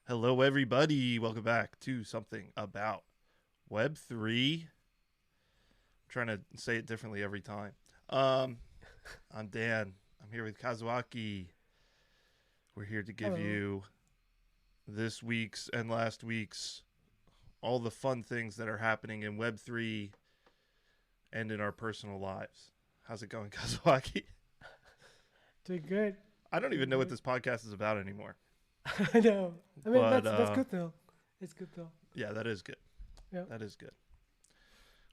Hello, everybody. Welcome back to something about Web3. I'm trying to say it differently every time. I'm Dan. I'm here with Kazuaki. We're here to give Hello. you this week's and last week's all the fun things that are happening in Web3 and in our personal lives. How's it going, Kazuaki? Doing good. I don't even Doing know what good. this podcast is about anymore. I know. I mean, But that's good though. It's good though. yeah, that is good. Yeah. That is good.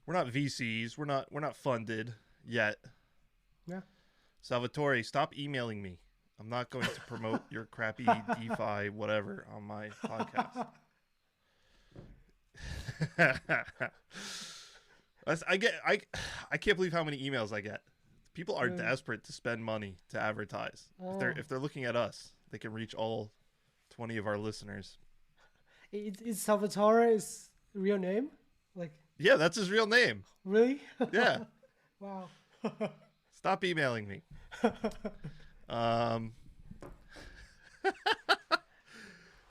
We're not VCs. We're not funded yet. Yeah. Salvatore, stop emailing me. I'm not going to promote your crappy DeFi whatever on my podcast. I can't believe how many emails I get. People are Really. desperate to spend money to advertise. If they're Oh, if they're looking at us, they can reach all 20 of our listeners. it's Salvatore is real name? Like Yeah, that's his real name. really? Yeah. Wow. Stop emailing me. Um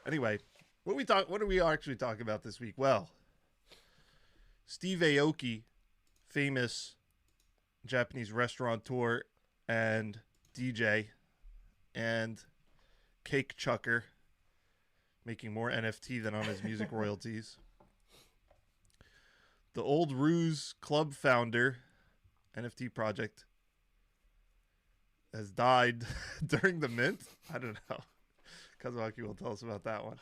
Anyway, what are we actually talking about this week? Well, Steve Aoki, famous Japanese restaurateur and DJ and cake chucker, making more NFT than on his music royalties. The Old Ruse Club founder, NFT project, has died during the mint. I don't know. Kazuaki will tell us about that one.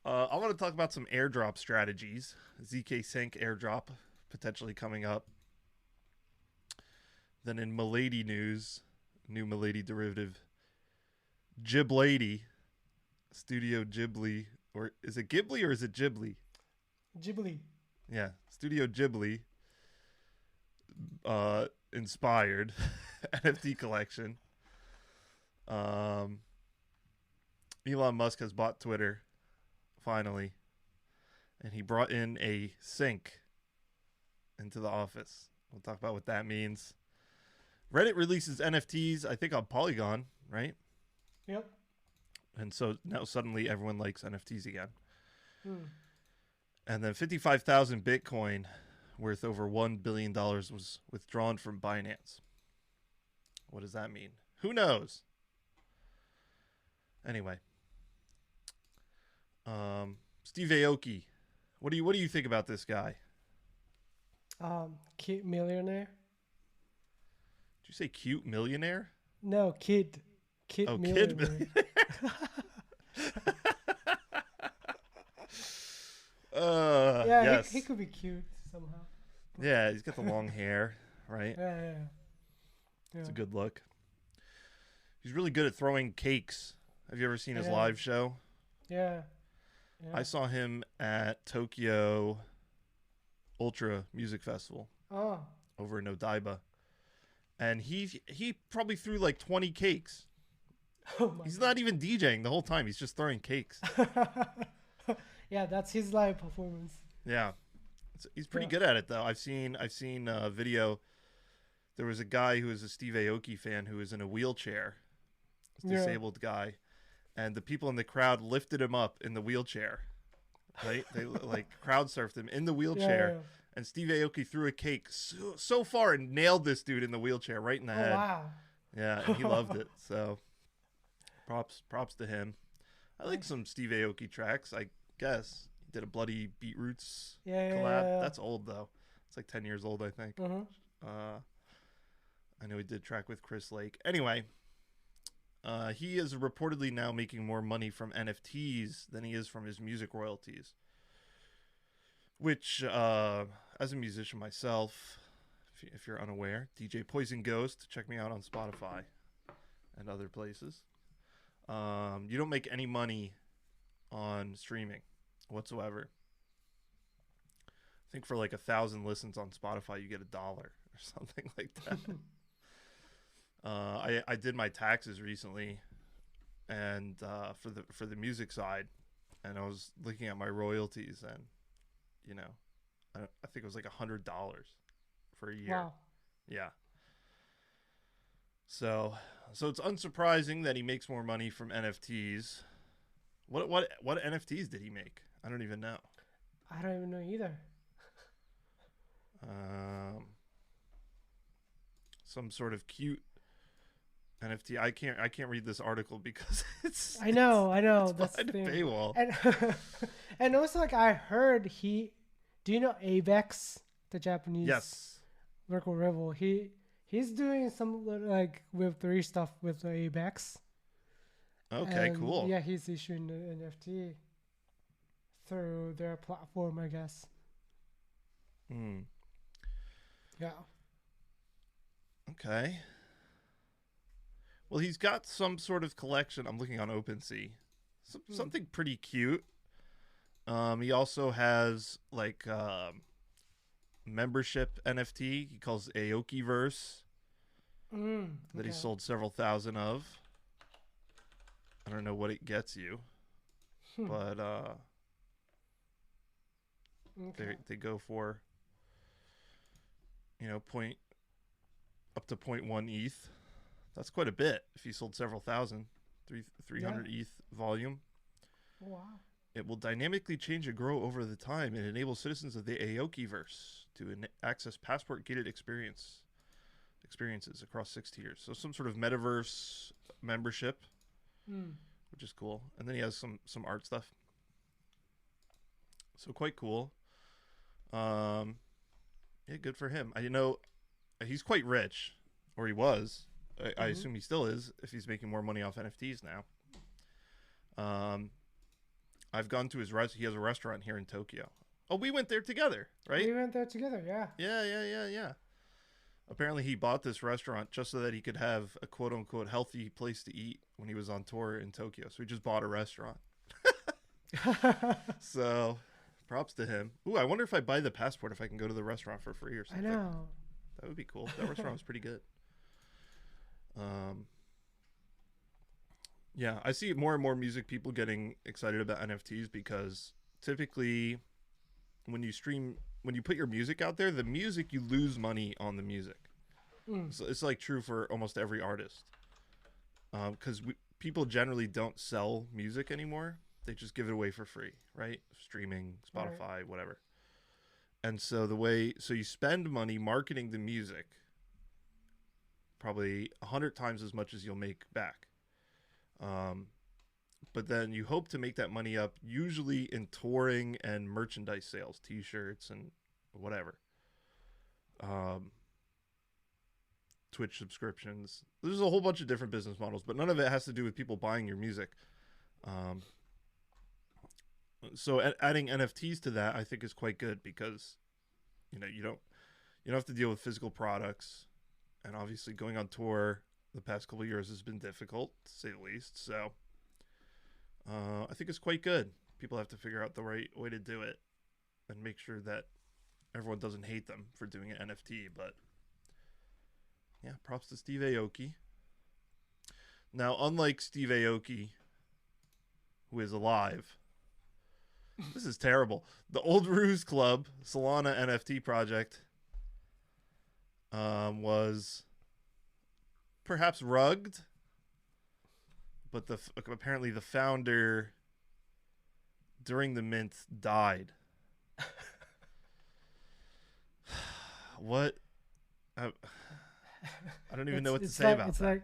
I want to talk about some airdrop strategies. ZK Sync airdrop potentially coming up. Then in Milady news, new Milady derivative, Giblady, Studio Ghibli, or is it Ghibli or is it Ghibli? Ghibli. Yeah, Studio Ghibli, inspired NFT collection. Um, Elon Musk has bought Twitter, finally, and he brought in a sink into the office. We'll talk about what that means. Reddit releases NFTs, I think, on Polygon, right? Yep. And so now suddenly everyone likes NFTs again. Hmm. And then 55,000 Bitcoin worth over $1 billion was withdrawn from Binance. What does that mean? Who knows? Anyway, Steve Aoki, what do you think about this guy? Kid millionaire? Did you say cute millionaire? No, kid. Kid Oh, kid millionaire. millionaire. Yeah, Yes. he could be cute somehow. Yeah, he's got the long hair, right? Yeah, yeah, yeah. It's a good look. He's really good at throwing cakes. Have you ever seen his Yeah. live show? Yeah. Yeah. I saw him at Tokyo Ultra Music Festival Oh. over in Odaiba. And he probably threw like 20 cakes. Oh my He's not even DJing the whole time. He's just throwing cakes. Yeah, that's his live performance. Yeah. He's pretty Yeah. good at it though. I've seen a video. There was a guy who was a Steve Aoki fan who was in a wheelchair, a Yeah. disabled guy, and the people in the crowd lifted him up in the wheelchair. Right? They like crowd surfed him in the Yeah, wheelchair, yeah. and Steve Aoki threw a cake so far and nailed this dude in the wheelchair right in the Oh head. wow. Yeah, and he loved it. So props to him. I like Nice. some Steve Aoki tracks. I guess he did a Bloody Beetroots Yeah, yeah, collab. yeah. That's old though. It's like 10 years old, I think. Uh-huh. Uh, I know he did track with Chris Lake. Anyway, he is reportedly now making more money from NFTs than he is from his music royalties. Which, as a musician myself, if you're unaware, DJ Poison Ghost, check me out on Spotify and other places. You don't make any money on streaming whatsoever. I think for like 1,000 listens on Spotify, you get $1 or something like that. I did my taxes recently, and for the music side, and I was looking at my royalties, and you know, I think it was like $100 for a year. Wow. Yeah. So it's unsurprising that he makes more money from NFTs, What NFTs did he make? I don't even know. I don't even know either. Um, some sort of cute NFT. I can't read this article because I know, it's that's the behind a thing. paywall. And and also like I heard he, do you know Avex, the Japanese Yes. virtual rival? He's doing some like Web3 stuff with the Avex. Okay, And cool. yeah, he's issuing an NFT through their platform, I guess. Hmm. Yeah. Okay. Well, he's got some sort of collection. I'm looking on OpenSea. Something pretty cute. He also has like membership NFT. He calls Aokiverse that he Okay. sold several thousand of. I don't know what it gets you, Hmm. but Okay. they go for point up to 0.1 ETH. That's quite a bit if he sold several thousand. 300 Yeah. ETH volume. Wow. It will dynamically change and grow over the time and enable citizens of the Aokiverse to access passport-gated experiences across 6 tiers. So some sort of metaverse membership, Mm. which is cool. And then he has some art stuff. So quite cool. Yeah, good for him. He's quite rich, or he was. I Mm-hmm. assume he still is if he's making more money off NFTs now. I've gone to his he has a restaurant here in Tokyo. Oh, we went there together, right? We went there together. Yeah. Yeah. Apparently, he bought this restaurant just so that he could have a quote unquote healthy place to eat when he was on tour in Tokyo. So he just bought a restaurant. So props to him. Ooh, I wonder if I buy the passport if I can go to the restaurant for free or I something. know. That would be cool. That restaurant was pretty good. Yeah, I see more and more music people getting excited about NFTs because typically when you put your music out there, the music, you lose money on the music. Mm. So it's like true for almost every artist. Because people generally don't sell music anymore. They just give it away for free, right? Streaming, Spotify, Right. whatever. And so you spend money marketing the music, probably 100 times as much as you'll make back. Um, but then you hope to make that money up, usually in touring and merchandise sales, T-shirts and whatever. Um, Twitch subscriptions. There's a whole bunch of different business models, but none of it has to do with people buying your music. Um, so adding NFTs to that, I think, is quite good because you don't have to deal with physical products, and obviously going on tour the past couple of years has been difficult to say the least. So I think it's quite good. People have to figure out the right way to do it and make sure that everyone doesn't hate them for doing an NFT. But yeah, props to Steve Aoki. Now, unlike Steve Aoki, who is alive, this is terrible. The Old Ruse Club Solana NFT project was perhaps rugged, but apparently the founder during the mint died. What? I don't even know what to say about that.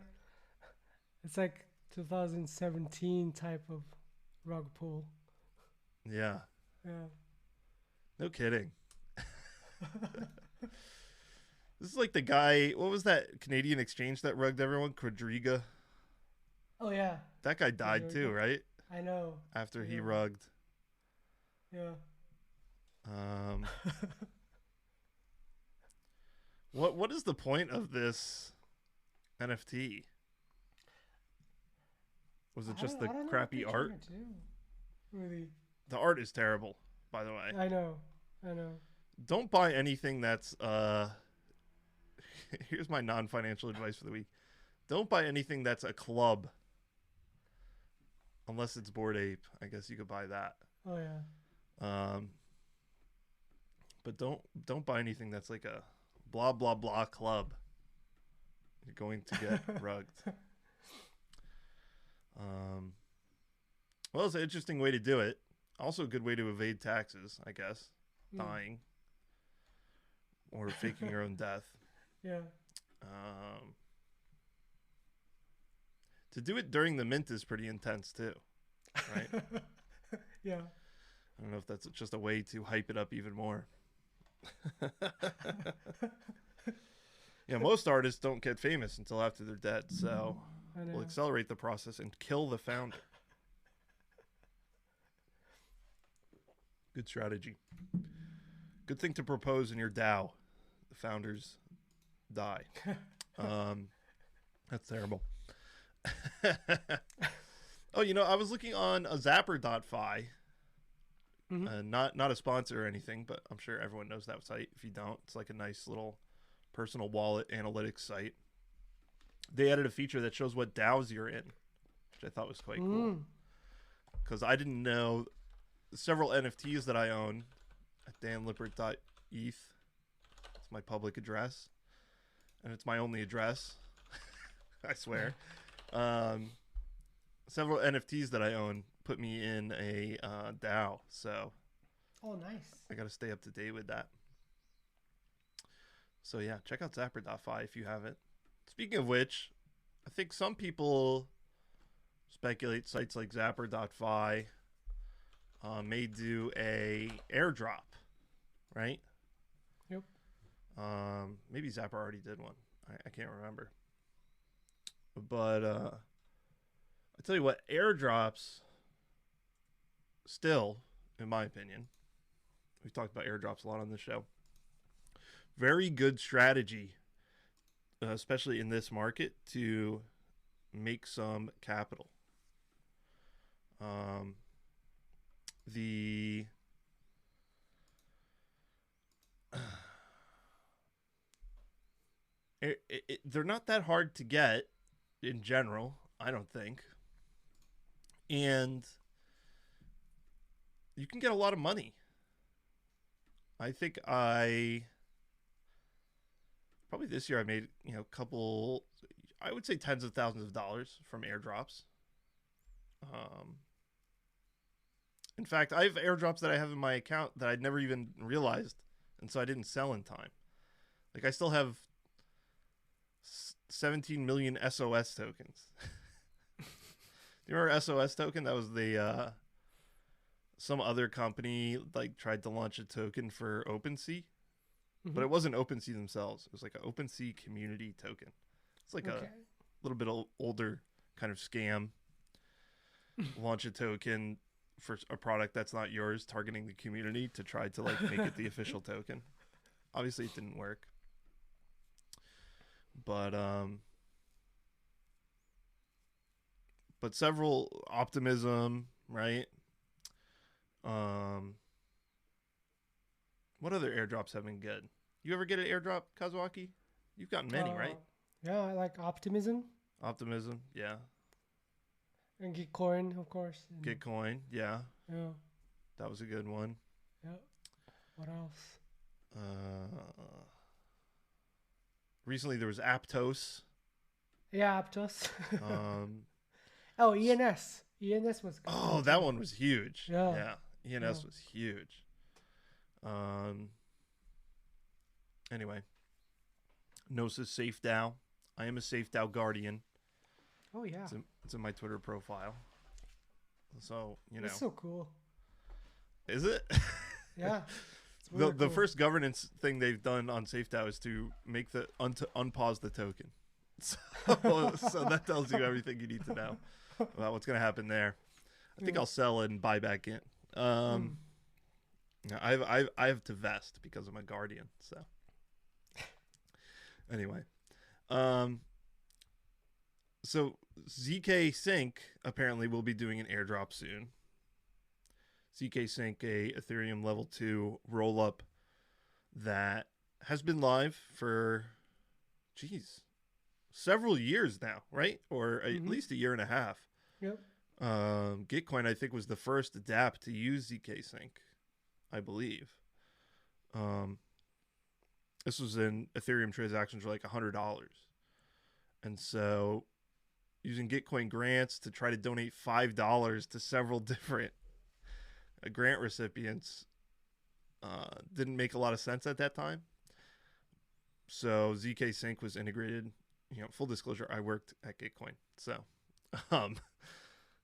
It's like 2017 type of rug pull. Yeah, Yeah. no kidding. This is like the guy. What was that Canadian exchange that rugged everyone? Quadriga. Oh yeah. That guy died too, right? I know. After he Yeah. rugged. Yeah. What is the point of this NFT? Was it just the I don't know what crappy they're art? trying to do, really. The art is terrible, by the way. I know. Don't buy anything that's here's my non-financial advice for the week. Don't buy anything that's a club. Unless it's Bored Ape. I guess you could buy that. Oh yeah. But don't buy anything that's like a blah blah blah club. You're going to get rugged. Well, it's an interesting way to do it. Also, a good way to evade taxes, I guess. Dying or faking your own death. Yeah. Um, to do it during the mint is pretty intense too, right? Yeah. I don't know if that's just a way to hype it up even more. Yeah, most artists don't get famous until after they're dead, so we'll accelerate the process and kill the founder. Good strategy. Good thing to propose in your DAO. The founders die. That's terrible. Oh, I was looking on a zapper.fi. Not a sponsor or anything, but I'm sure everyone knows that site. If you don't, it's like a nice little personal wallet analytics site. They added a feature that shows what DAOs you're in, which I thought was quite cool. Because I didn't know several NFTs that I own at danlippert.eth. It's my public address, and it's my only address. I swear. Several NFTs that I own put me in a DAO, so Oh, nice. I got to stay up to date with that. So yeah, check out zapper.fi if you haven't. Speaking of which, I think some people speculate sites like zapper.fi may do a airdrop, right? Yep. Maybe Zapper already did one. I can't remember. But I tell you what, airdrops still, in my opinion, we've talked about airdrops a lot on this show. Very good strategy, especially in this market, to make some capital. They're not that hard to get in general, I don't think. And you can get a lot of money. I think probably this year I made, a couple, I would say tens of thousands of dollars from airdrops. In fact, I have airdrops that I have in my account that I'd never even realized, and so I didn't sell in time. Like, I still have 17 million SOS tokens. Do you remember SOS token? That was the some other company like tried to launch a token for OpenSea, but it wasn't OpenSea themselves. It was like an OpenSea community token. It's like a little bit older kind of scam. Launch a token for a product that's not yours, targeting the community to try to like make it the official token. Obviously, it didn't work. But several optimism, right? What other airdrops have been good? You ever get an airdrop, Kazuaki? You've gotten many, right? Yeah, I like Optimism. Optimism, yeah. And Gitcoin, of course. Gitcoin, yeah. Yeah. That was a good one. Yeah. What else? Recently there was Aptos. Yeah, Aptos. Oh, ENS. ENS was good. Oh, that one was huge. Yeah. ENS was huge. Anyway. Gnosis Safe DAO. I am a Safe DAO guardian. Oh, yeah. It's in my Twitter profile. So, That's so cool. Is it? Yeah. The cool. first governance thing they've done on SafeDAO is to make the unpause the token. So that tells you everything you need to know about what's going to happen there. I think I'll sell and buy back in. I have to vest because I'm a guardian. So anyway, so ZK Sync apparently will be doing an airdrop soon. ZK Sync, a Ethereum level 2 roll up that has been live for, several years now, right? Or at least a year and a half. Yep. Gitcoin, I think, was the first dApp to use ZK Sync, I believe. This was in Ethereum transactions for like $100. And so using Gitcoin grants to try to donate $5 to several different grant recipients didn't make a lot of sense at that time. So ZK Sync was integrated. Full disclosure, I worked at Gitcoin. So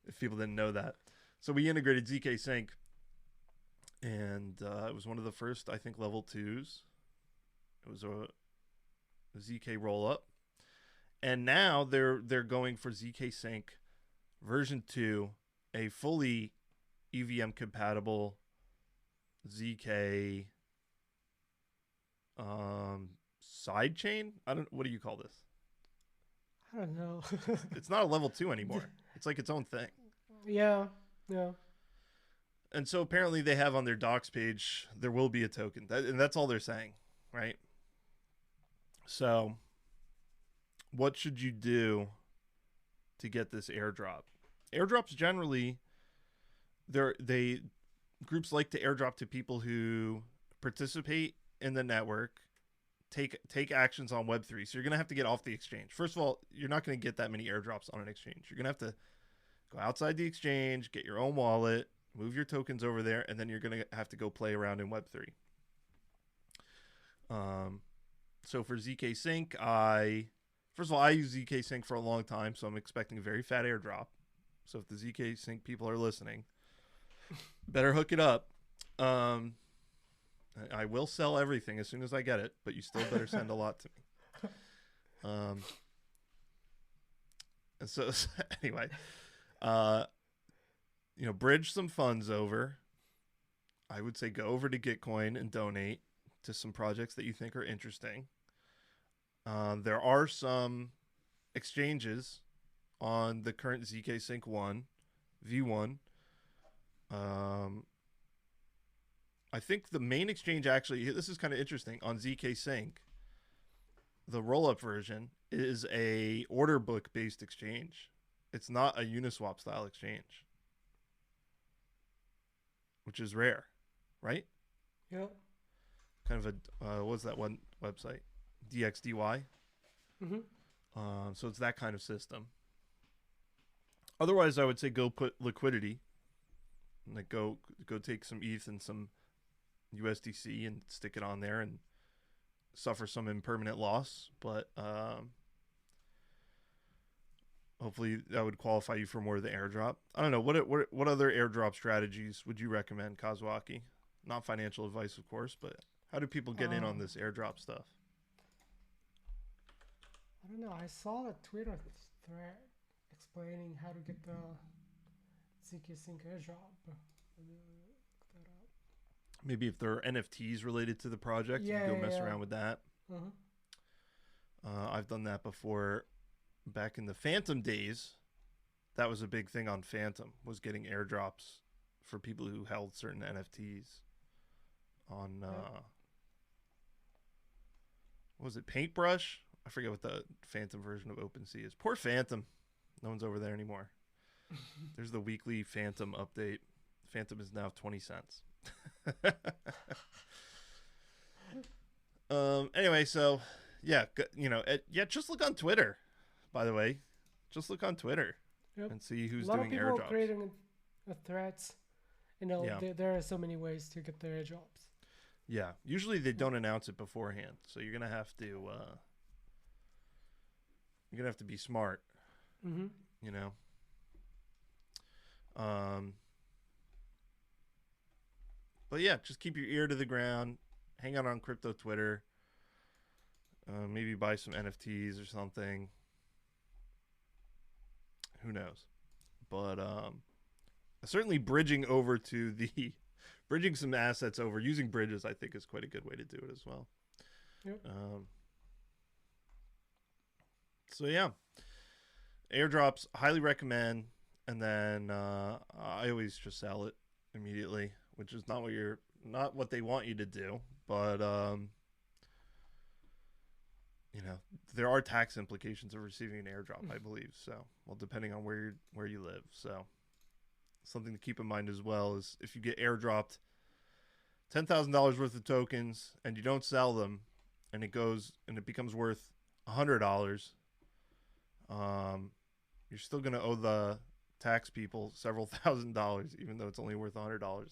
if people didn't know that. So we integrated ZK Sync, and it was one of the first, I think, level 2s. It was a ZK rollup. And now they're going for ZK Sync version 2, a fully EVM compatible ZK sidechain. What do you call this? I don't know. It's not a level 2 anymore. It's like its own thing. Yeah. And so apparently they have on their docs page, there will be a token. And that's all they're saying, right? So what should you do to get this airdrop? Airdrops generally, groups like to airdrop to people who participate in the network, take actions on Web3. So you're going to have to get off the exchange. First of all, you're not going to get that many airdrops on an exchange. You're going to have to go outside the exchange, get your own wallet, move your tokens over there, and then you're going to have to go play around in Web3. So for ZK Sync, first of all, I use ZK Sync for a long time, so I'm expecting a very fat airdrop. So if the ZK Sync people are listening, better hook it up. I will sell everything as soon as I get it, but you still better send a lot to me. And so anyway, bridge some funds over. I would say go over to Gitcoin and donate to some projects that you think are interesting. There are some exchanges on the current ZK Sync 1, V1. I think the main exchange actually, this is kind of interesting, on ZK Sync, the roll-up version is a order book based exchange. It's not a Uniswap style exchange, which is rare, right? Yep. Kind of a what's that one website? DXDY. So it's that kind of system. Otherwise, I would say go put liquidity, like go take some ETH and some USDC and stick it on there and suffer some impermanent loss, but hopefully that would qualify you for more of the airdrop. I don't know, what other airdrop strategies would you recommend, Kazuaki? Not financial advice, of course, but how do people get in on this airdrop stuff? I don't know. I saw a Twitter thread explaining how to get the ZK Sync airdrop. Maybe if there are NFTs related to the project, you can go mess around with that. I've done that before. Back in the Phantom days, that was a big thing on Phantom, was getting airdrops for people who held certain NFTs on, what was it, Paintbrush? I forget what the Phantom version of OpenSea is. Poor Phantom. No one's over there anymore. There's the weekly Phantom update. Phantom is now 20 cents. Anyway, so yeah, just look on Twitter, by the way. Just look on Twitter and see who's doing airdrops. A lot of people creating threads. There are so many ways to get the airdrops. Yeah, usually they don't announce it beforehand, so you're gonna have to be smart. But yeah, just keep your ear to the ground. Hang out on crypto Twitter. Maybe buy some NFTs or something. Who knows? But certainly bridging some assets over, using bridges, I think is quite a good way to do it as well. Yep. So yeah, airdrops, highly recommend. And then I always just sell it immediately, which is not what they want you to do, but there are tax implications of receiving an airdrop, I believe. So, well, depending on where you live. So, something to keep in mind as well is if you get airdropped $10,000 worth of tokens and you don't sell them, and it becomes worth $100, you're still going to owe the tax people several $1,000s, even though it's only worth $100 now,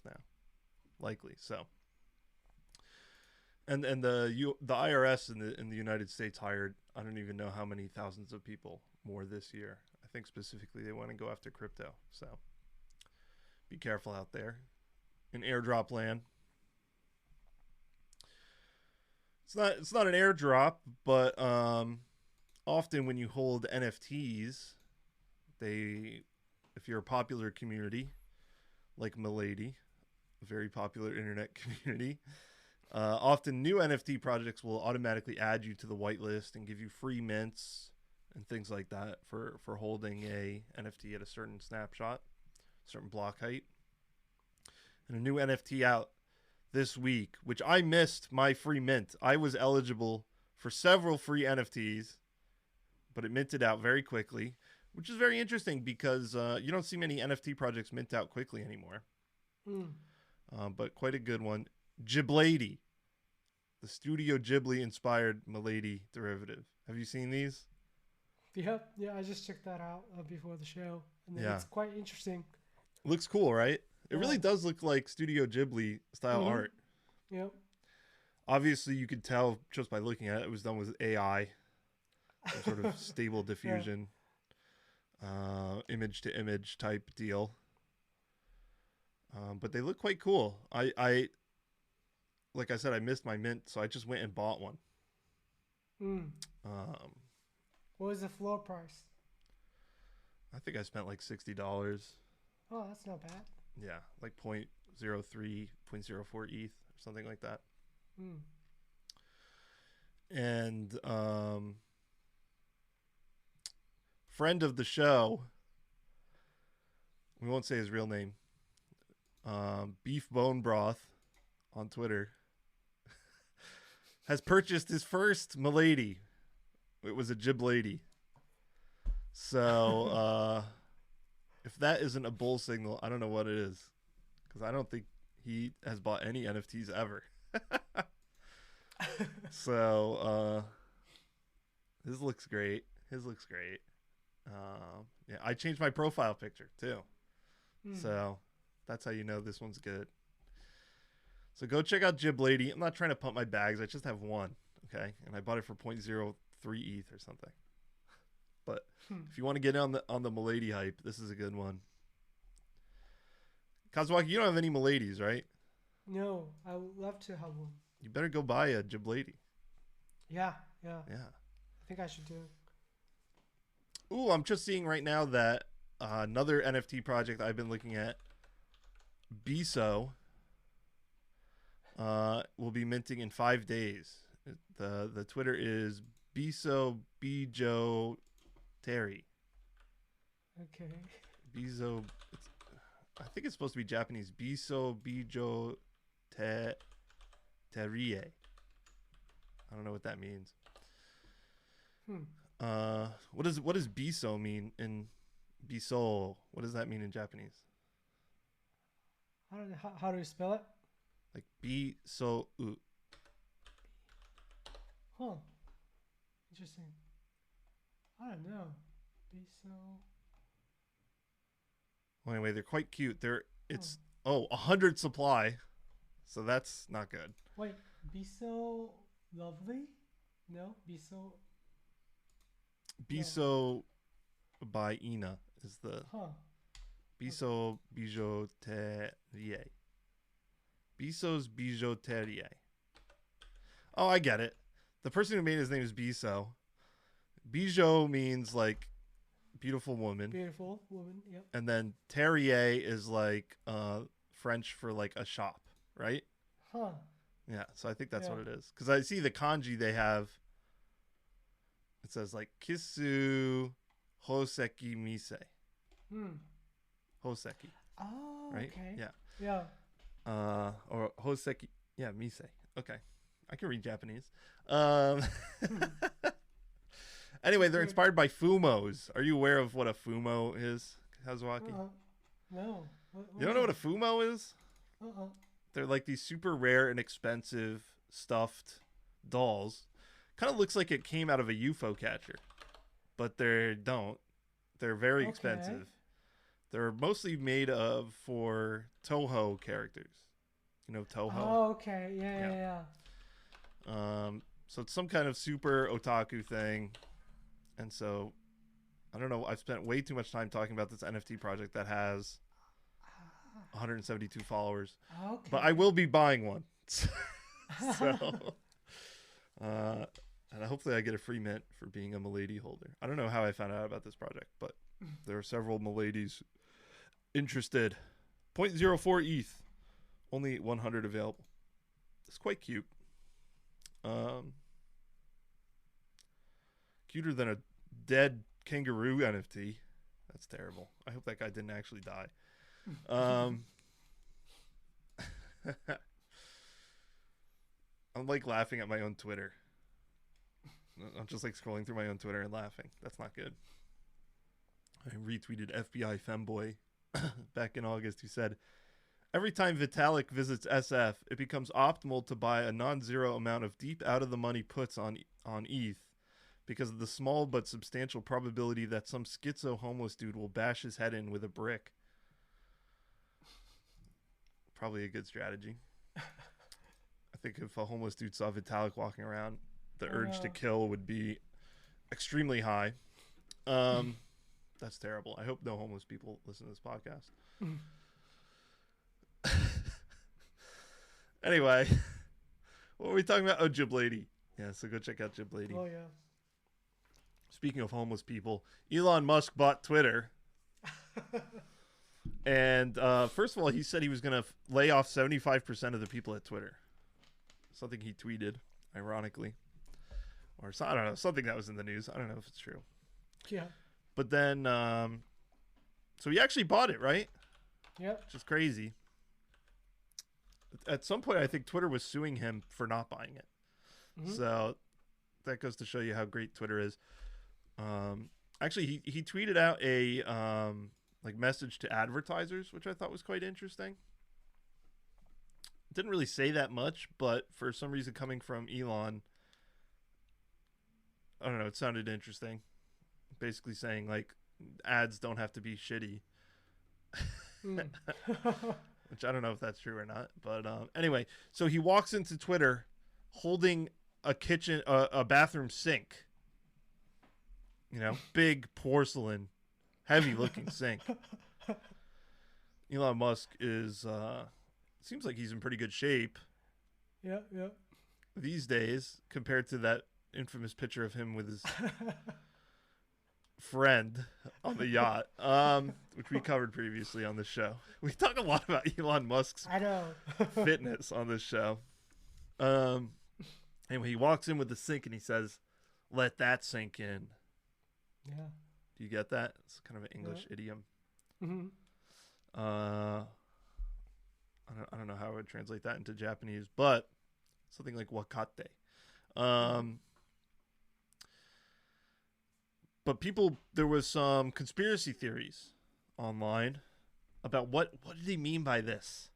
likely. So, and the IRS in the United States hired, I don't even know how many thousands of people more this year. I think specifically they want to go after crypto. So be careful out there in airdrop land. It's not an airdrop, but often when you hold NFTs, if you're a popular community like Milady, a very popular internet community, often new NFT projects will automatically add you to the whitelist and give you free mints and things like that for holding a NFT at a certain snapshot, certain block height. And a new NFT out this week, which I missed my free mint. I was eligible for several free NFTs, but it minted out very quickly, which is very interesting because you don't see many NFT projects mint out quickly anymore. But quite a good one. Milady, the Studio Ghibli inspired Milady derivative. Have you seen these? Yeah, I just checked that out before the show, and Yeah. it's quite interesting. Looks cool, right? It Yeah. really does look like Studio Ghibli style art. Yep. Obviously, you could tell just by looking at it, it was done with AI, some sort of stable diffusion, image to image type deal. But they look quite cool. I like I said, I missed my mint, so I just went and bought one. What was the floor price? I think I spent like $60. Oh, that's not bad. Yeah, like 0.03, 0.04 ETH or something like that. And friend of the show, we won't say his real name, Beef Bone Broth on Twitter, has purchased his first Milady. It was a Milady. So if that isn't a bull signal, I don't know what it is, because I don't think he has bought any NFTs ever. So his looks great. Yeah, I changed my profile picture too. So that's how you know this one's good. So go check out Milady. I'm not trying to pump my bags. I just have one, okay? And I bought it for 0.03 ETH or something. But if you want to get on the Milady hype, this is a good one. Kazuaki, you don't have any Miladies, right? No, I would love to have one. You better go buy a Milady. Yeah. Yeah. I think I should do. Ooh, I'm just seeing right now that another NFT project I've been looking at, Biso, will be minting in 5 days. The Twitter is Biso Bijo Terry. Okay. Bizo, I think it's supposed to be Japanese. Biso Bijo Terie. I don't know what that means. What does Biso mean in Biso? What does that mean in Japanese? I don't know. How do you spell it? Like Biso U. Huh. Interesting. I don't know. Biso. Well, anyway, they're quite cute. It's 100 supply, so that's not good. Wait, Biso lovely? No, Biso. Biso by Ina is the Biso Bijoterie. Biso's Bijoterie. Oh, I get it. The person who made his name is Biso. Bijou means like beautiful woman. Beautiful woman, yep. And then Terrier is like French for like a shop, right? Huh. Yeah, so I think that's what it is. Because I see the kanji they have. It says like Kisu Hoseki Mise. Hoseki. Oh, right? Okay. Yeah. Yeah. Or Hoseki. Yeah, Mise. Okay. I can read Japanese. Anyway, they're inspired by Fumos. Are you aware of what a Fumo is, Kazuaki? No. You don't know what a Fumo is? Uh-uh. They're like these super rare and expensive stuffed dolls. Kind of looks like it came out of a UFO catcher, but they don't. They're very Okay. expensive. They're mostly made of for Toho characters. You know Toho? Oh, okay. Yeah, Yeah. yeah, So it's some kind of super otaku thing. And so I don't know. I've spent way too much time talking about this NFT project that has 172 followers, yeah. Okay. but I will be buying one. So, uh, and hopefully I get a free mint for being a Milady holder. I don't know how I found out about this project, but there are several Miladies interested. 0.04 ETH, only 100 available. It's quite cute. Cuter than a dead kangaroo NFT. That's terrible. I hope that guy didn't actually die. I'm like laughing at my own Twitter. I'm just like scrolling through my own Twitter and laughing. That's not good. I retweeted FBI femboy back in August who said, every time Vitalik visits SF, it becomes optimal to buy a non-zero amount of deep out-of-the-money puts on ETH because of the small but substantial probability that some schizo homeless dude will bash his head in with a brick. Probably a good strategy. I think if a homeless dude saw Vitalik walking around, the urge to kill would be extremely high. That's terrible. I hope no homeless people listen to this podcast. Anyway, what were we talking about? Oh, Milady. Yeah, so go check out Milady. Oh, yeah. Speaking of homeless people, Elon Musk bought Twitter. And first of all, he said he was going to lay off 75% of the people at Twitter. Something he tweeted, ironically. Or, I don't know, something that was in the news. I don't know if it's true. Yeah. But then, so he actually bought it, right? Yep. Which is crazy. At some point, I think Twitter was suing him for not buying it. Mm-hmm. So that goes to show you how great Twitter is. Actually, he tweeted out a like message to advertisers, which I thought was quite interesting. Didn't really say that much, but for some reason coming from Elon, I don't know, it sounded interesting. Basically saying, like, ads don't have to be shitty. Which I don't know if that's true or not. But anyway, so he walks into Twitter holding a bathroom sink. You know, big porcelain, heavy-looking sink. Elon Musk is, seems like he's in pretty good shape. Yeah, yeah. These days, compared to that infamous picture of him with his friend on the yacht, which we covered previously on the show. We talk a lot about Elon Musk's fitness on this show. Anyway, he walks in with the sink and he says, "Let that sink in." Yeah. Do you get that? It's kind of an English idiom. Mm-hmm. I don't know how I would translate that into Japanese, but something like wakate. But there was some conspiracy theories online about what did he mean by this?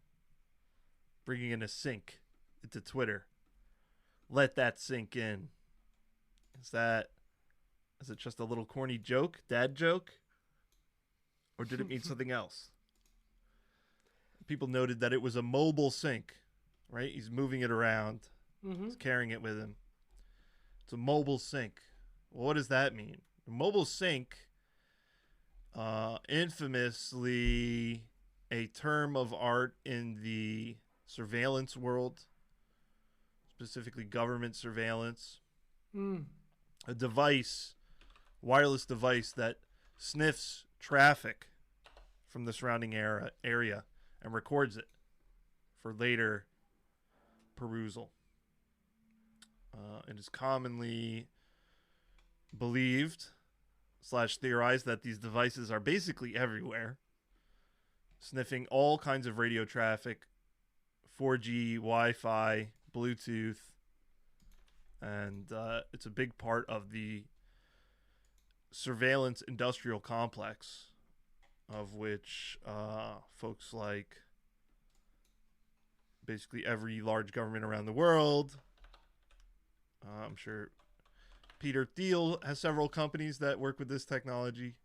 Bringing in a sink into Twitter. Let that sink in. Is it just a little corny joke, dad joke? Or did it mean something else? People noted that it was a mobile sink, right? He's moving it around. Mm-hmm. He's carrying it with him. It's a mobile sink. Well, what does that mean? A mobile sink, infamously a term of art in the surveillance world, specifically government surveillance. A device, wireless device that sniffs traffic from the surrounding area and records it for later perusal. It is commonly believed / theorized that these devices are basically everywhere, sniffing all kinds of radio traffic, 4G, Wi-Fi, Bluetooth, and it's a big part of the surveillance industrial complex, of which folks like basically every large government around the world. I'm sure Peter Thiel has several companies that work with this technology.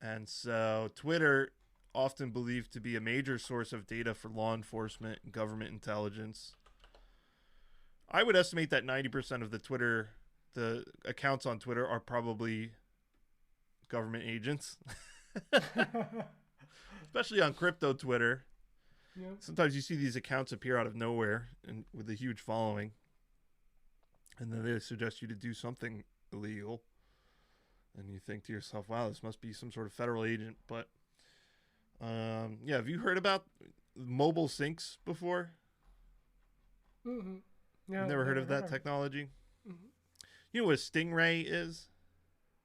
And so Twitter, often believed to be a major source of data for law enforcement and government intelligence. I would estimate that 90% of the accounts on Twitter are probably government agents, especially on crypto Twitter. Yep. Sometimes you see these accounts appear out of nowhere and with a huge following, and then they suggest you to do something illegal, and you think to yourself, "Wow, this must be some sort of federal agent." But yeah, have you heard about mobile syncs before? Mm-hmm. Yeah, Never heard of that technology? Mm-hmm. You know what a stingray is?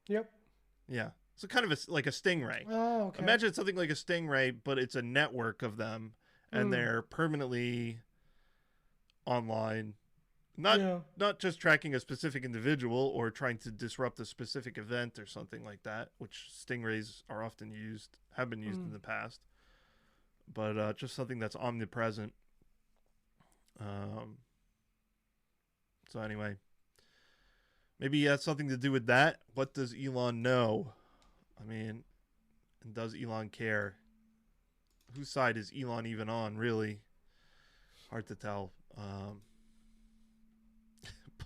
Yep. Yeah. So kind of like a stingray. Oh, okay. Imagine something like a stingray, but it's a network of them, and they're permanently online. Not just tracking a specific individual or trying to disrupt a specific event or something like that, which stingrays are often used, have been used in the past, but just something that's omnipresent. So anyway, maybe it has something to do with that. What does Elon know? I mean, and does Elon care? Whose side is Elon even on, really? Hard to tell.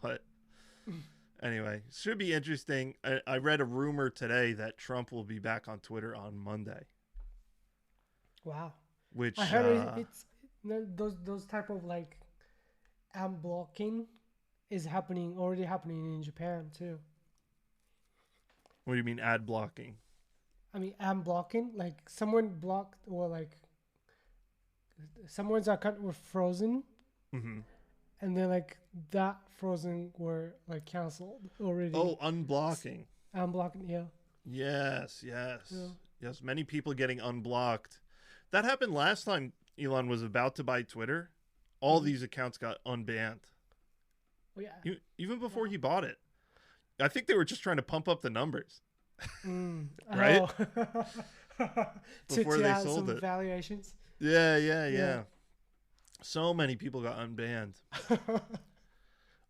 But anyway, should be interesting. I read a rumor today that Trump will be back on Twitter on Monday. Wow. Which I heard it's those type of like blocking is already happening in Japan too. What do you mean ad blocking? I mean blocking, like someone blocked or like someone's account were frozen. Mm-hmm. And then like that frozen were like canceled already. Oh, unblocking. Unblocking, yeah. Yes. Yes, many people getting unblocked. That happened last time Elon was about to buy Twitter. All these accounts got unbanned. Oh, yeah. Even before he bought it. I think they were just trying to pump up the numbers. Right? Oh. Before to they add sold some it. valuations. Yeah. So many people got unbanned.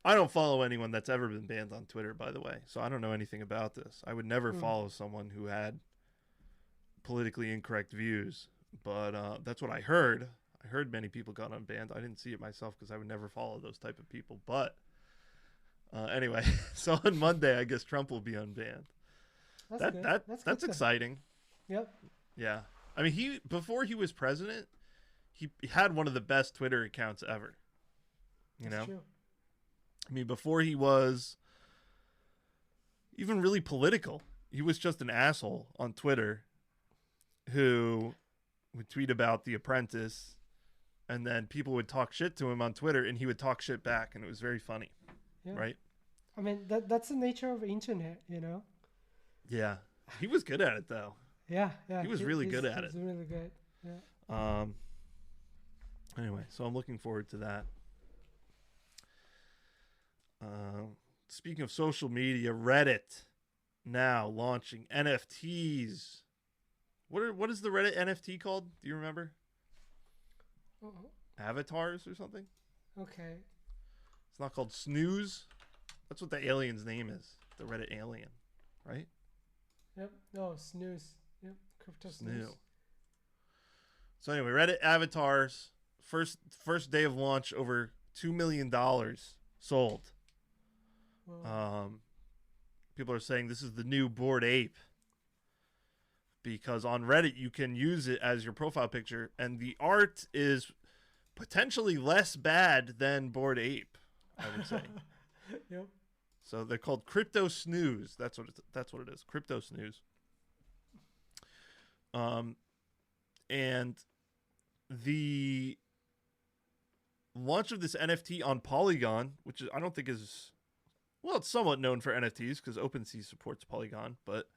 I don't follow anyone that's ever been banned on Twitter, by the way. So I don't know anything about this. I would never follow someone who had politically incorrect views. But that's what I heard. I heard many people got unbanned. I didn't see it myself because I would never follow those type of people. But anyway, so on Monday, I guess Trump will be unbanned. That's exciting. Yep. Yeah. I mean, before he was president, he had one of the best Twitter accounts ever. That's true. I mean, before he was even really political, he was just an asshole on Twitter who would tweet about The Apprentice, and then people would talk shit to him on Twitter, and he would talk shit back, and it was very funny, right? I mean, that's the nature of internet, you know? Yeah. He was good at it, though. Yeah. He was really good at it. He was really good, yeah. Anyway, so I'm looking forward to that. Speaking of social media, Reddit now launching NFTs. What is the Reddit NFT called? Do you remember? Avatars or something? Okay. It's not called Snooze. That's what the alien's name is. The Reddit alien, right? Yep. No, snooze. Yep. Crypto snooze. So anyway, Reddit avatars. First day of launch, over $2 million sold. People are saying this is the new Bored Ape, because on Reddit you can use it as your profile picture, and the art is potentially less bad than Bored Ape, I would say. Yep. So they're called Crypto Snooze. That's what it is. Crypto Snooze. And the launch of this NFT on Polygon, which I don't think is, well, it's somewhat known for NFTs because OpenSea supports Polygon, but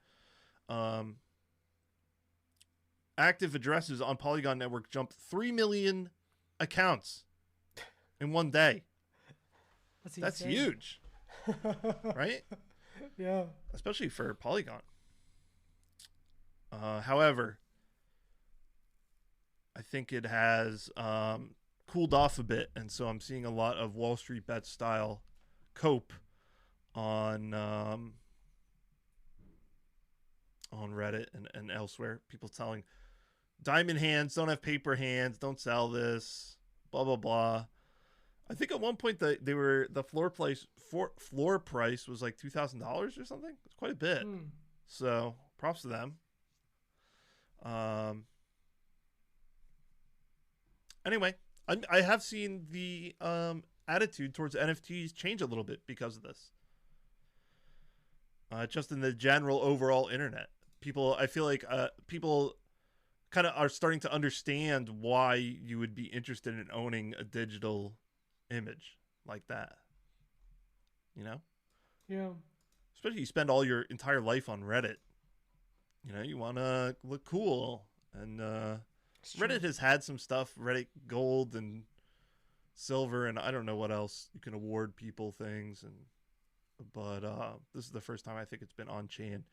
active addresses on Polygon network jumped 3 million accounts in one day. That's huge. Right? Yeah. Especially for Polygon. However, I think it has cooled off a bit, and so I'm seeing a lot of Wall Street Bet style cope on on Reddit and elsewhere. People telling diamond hands don't have paper hands, don't sell this, blah blah blah. I think at one point the floor price was like $2,000 or something. It's quite a bit. So props to them. Anyway, I have seen the attitude towards NFTs change a little bit because of this. Just in the general overall internet, I feel like people kind of are starting to understand why you would be interested in owning a digital image like that. You know? Yeah. Especially you spend all your entire life on Reddit. You know, you want to look cool. And Reddit has had some stuff, Reddit Gold and Silver, and I don't know what else. You can award people things, but this is the first time I think it's been on chain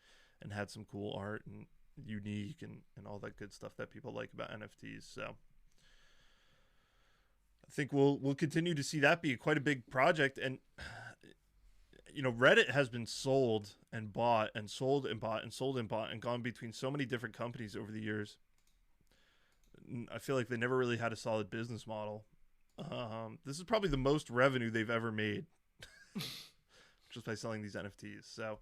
and had some cool art and unique and all that good stuff that people like about NFTs. So I think we'll continue to see that be quite a big project. And you know, Reddit has been sold and bought and sold and bought and sold and bought and gone between so many different companies over the years. I feel like they never really had a solid business model. This is probably the most revenue they've ever made just by selling these NFTs. So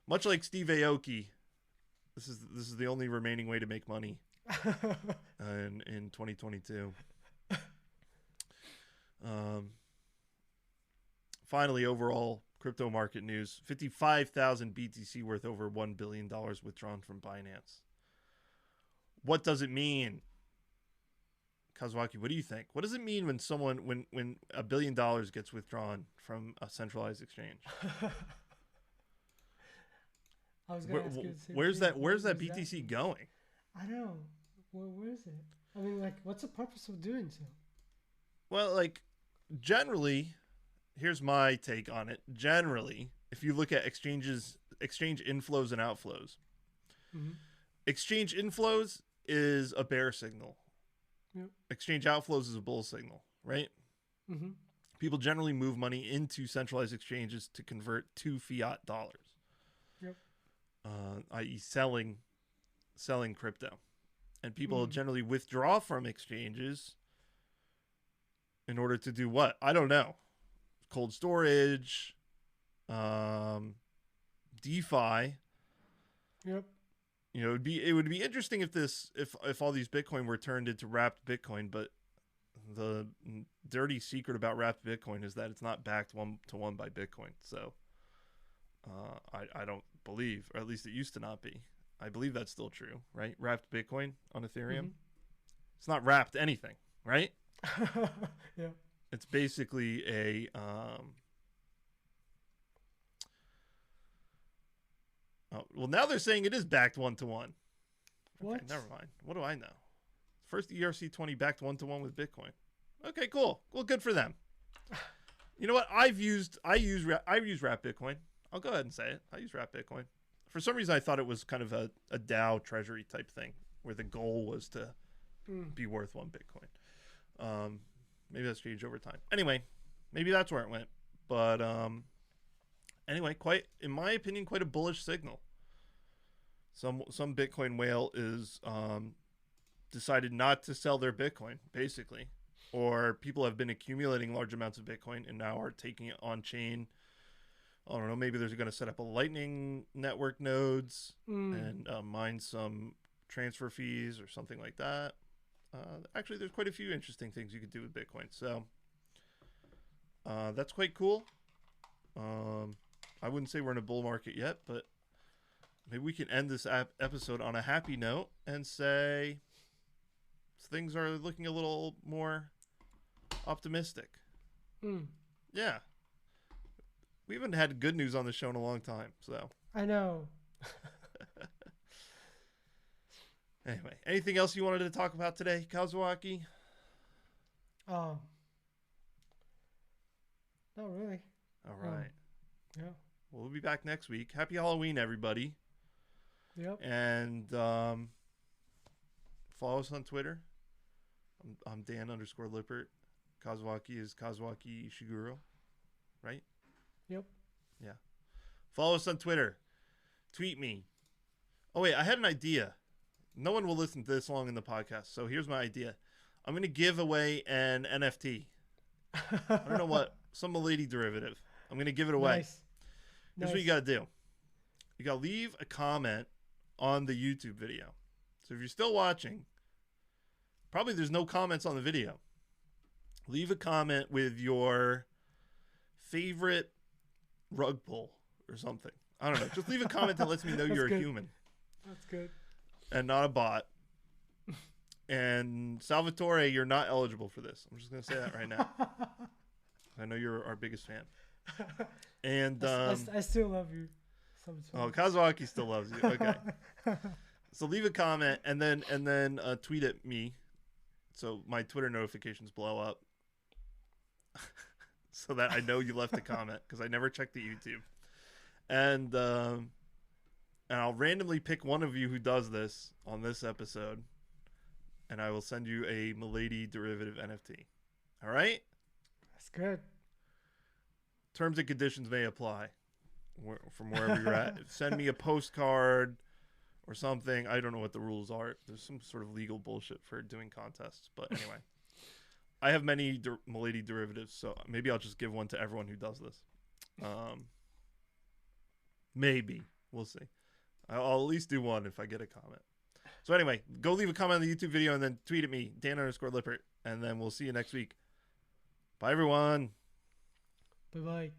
much like Steve Aoki, this is the only remaining way to make money in 2022. Finally, overall crypto market news: 55,000 BTC worth over $1 billion withdrawn from Binance. What does it mean? Kazuaki, what do you think? What does it mean when when $1 billion gets withdrawn from a centralized exchange? I was gonna ask you the same where's thing. that? Where's that BTC going? I don't know. Where is it? I mean, like, what's the purpose of doing so? Well, like, generally, here's my take on it. Generally, if you look at exchange inflows and outflows, exchange inflows is a bear signal. Yep. Exchange outflows is a bull signal, right? People generally move money into centralized exchanges to convert to fiat dollars. Yep. I.e. selling crypto. And people generally withdraw from exchanges in order to do what? I don't know. Cold storage, DeFi. Yep. You know, it would be interesting if all these Bitcoin were turned into wrapped Bitcoin, but the dirty secret about wrapped Bitcoin is that it's not backed 1-to-1 by Bitcoin. So I don't believe, or at least it used to not be. I believe that's still true, right? Wrapped Bitcoin on Ethereum. It's not wrapped anything, right? Yeah. It's basically a well, now they're saying it is backed 1-to-1. What? Okay, never mind. What do I know? First ERC20 backed 1-to-1 with Bitcoin. Okay, cool. Well, good for them. You know what? I use wrapped Bitcoin. I'll go ahead and say it. I use wrapped Bitcoin. For some reason, I thought it was kind of a DAO treasury type thing where the goal was to be worth 1 Bitcoin. Maybe that's changed over time. Anyway, maybe that's where it went. But anyway, in my opinion, quite a bullish signal. Some Bitcoin whale is decided not to sell their Bitcoin, basically. Or people have been accumulating large amounts of Bitcoin and now are taking it on chain. I don't know, maybe they're going to set up a Lightning network nodes and mine some transfer fees or something like that. Actually, there's quite a few interesting things you could do with Bitcoin. So that's quite cool. I wouldn't say we're in a bull market yet, but maybe we can end this episode on a happy note and say things are looking a little more optimistic. Yeah. We haven't had good news on the show in a long time, so. I know. Anyway, anything else you wanted to talk about today, Kazuaki? Not really. All right. Yeah. Well, we'll be back next week. Happy Halloween, everybody. Yep. And follow us on Twitter. I'm Dan_Lippert. Kazuaki is Kazuaki Ishiguro, right? Yep. Yeah. Follow us on Twitter. Tweet me. Oh wait, I had an idea. No one will listen to this long in the podcast, so here's my idea. I'm gonna give away an NFT. I don't know what, some Milady derivative. I'm gonna give it away. Nice. Here's Nice. what you gotta do. You gotta leave a comment on the YouTube video. So if you're still watching, probably there's no comments on the video. Leave a comment with your favorite rug pull or something. I don't know. Just leave a comment that lets me know you're good. a human That's good. and not a bot. And Salvatore, you're not eligible for this. I'm just gonna say that right now. I know you're our biggest fan. And I still love you. oh, Kazuaki still loves you. Okay. So leave a comment and then tweet at me, so my Twitter notifications blow up, so that I know you left a comment, because I never check the YouTube. And I'll randomly pick one of you who does this on this episode, and I will send you a Milady derivative NFT. All right? That's good. Terms and conditions may apply from wherever you're at. Send me a postcard or something. I don't know what the rules are. There's some sort of legal bullshit for doing contests. But anyway, I have many Milady derivatives, so maybe I'll just give one to everyone who does this. Maybe. We'll see. I'll at least do one if I get a comment. So anyway, go leave a comment on the YouTube video and then tweet at me, Dan_Lippert, and then we'll see you next week. Bye, everyone. Bye-bye.